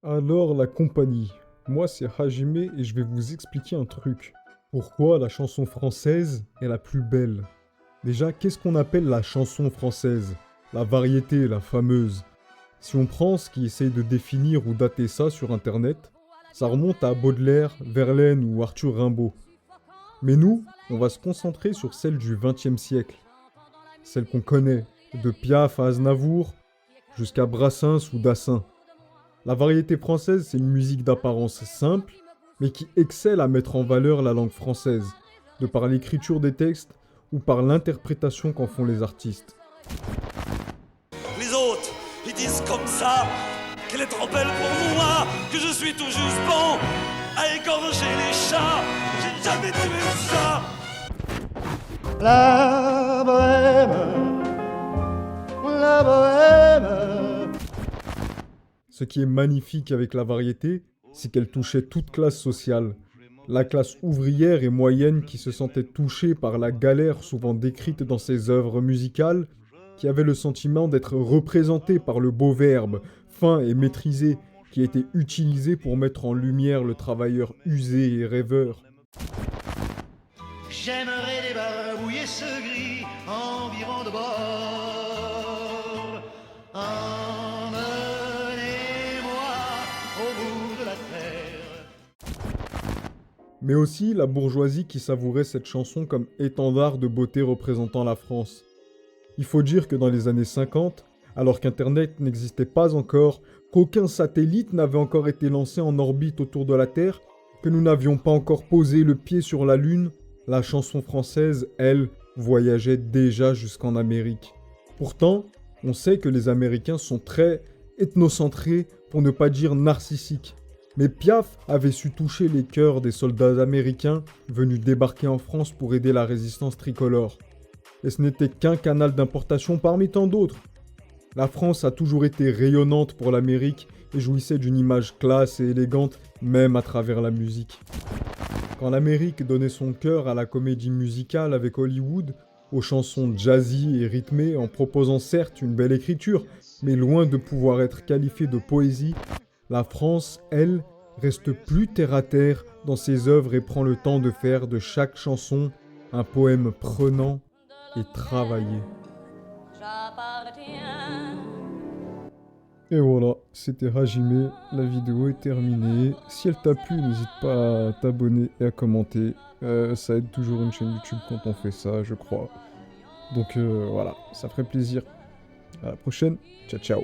Alors la compagnie, moi c'est Hajime et je vais vous expliquer un truc. Pourquoi la chanson française est la plus belle? Déjà, qu'est-ce qu'on appelle la chanson française? La variété, la fameuse. Si on prend ce qui essaye de définir ou dater ça sur internet, ça remonte à Baudelaire, Verlaine ou Arthur Rimbaud. Mais nous, on va se concentrer sur celle du XXe siècle. Celle qu'on connaît, de Piaf à Aznavour, jusqu'à Brassens ou Dassin. La variété française, c'est une musique d'apparence simple, mais qui excelle à mettre en valeur la langue française, de par l'écriture des textes ou par l'interprétation qu'en font les artistes. Les autres, ils disent comme ça qu'elle est trop belle pour moi, que je suis tout juste bon à égorger les chats. J'ai jamais tué un chat. La bohème, la bohème. Ce qui est magnifique avec la variété, c'est qu'elle touchait toute classe sociale. La classe ouvrière et moyenne qui se sentait touchée par la galère souvent décrite dans ses œuvres musicales, qui avait le sentiment d'être représentée par le beau verbe, fin et maîtrisé, qui était utilisé pour mettre en lumière le travailleur usé et rêveur. J'aimerais débarbouiller ce gris environ de bord. Emmenez-moi au bout de la terre. Mais aussi la bourgeoisie qui savourait cette chanson comme étendard de beauté représentant la France. Il faut dire que dans les années 50, alors qu'Internet n'existait pas encore, qu'aucun satellite n'avait encore été lancé en orbite autour de la Terre, que nous n'avions pas encore posé le pied sur la Lune, la chanson française, elle, voyageait déjà jusqu'en Amérique. Pourtant, on sait que les Américains sont très ethnocentrés, pour ne pas dire narcissiques. Mais Piaf avait su toucher les cœurs des soldats américains venus débarquer en France pour aider la résistance tricolore. Et ce n'était qu'un canal d'importation parmi tant d'autres. La France a toujours été rayonnante pour l'Amérique et jouissait d'une image classe et élégante, même à travers la musique. Quand l'Amérique donnait son cœur à la comédie musicale avec Hollywood, aux chansons jazzy et rythmées en proposant certes une belle écriture, mais loin de pouvoir être qualifiée de poésie, la France, elle, reste plus terre-à-terre dans ses œuvres et prend le temps de faire de chaque chanson un poème prenant et travaillé. Et voilà, c'était Hajime, la vidéo est terminée. Si elle t'a plu, n'hésite pas à t'abonner et à commenter. Ça aide toujours une chaîne YouTube quand on fait ça, je crois. Donc voilà, ça ferait plaisir. À la prochaine, ciao ciao.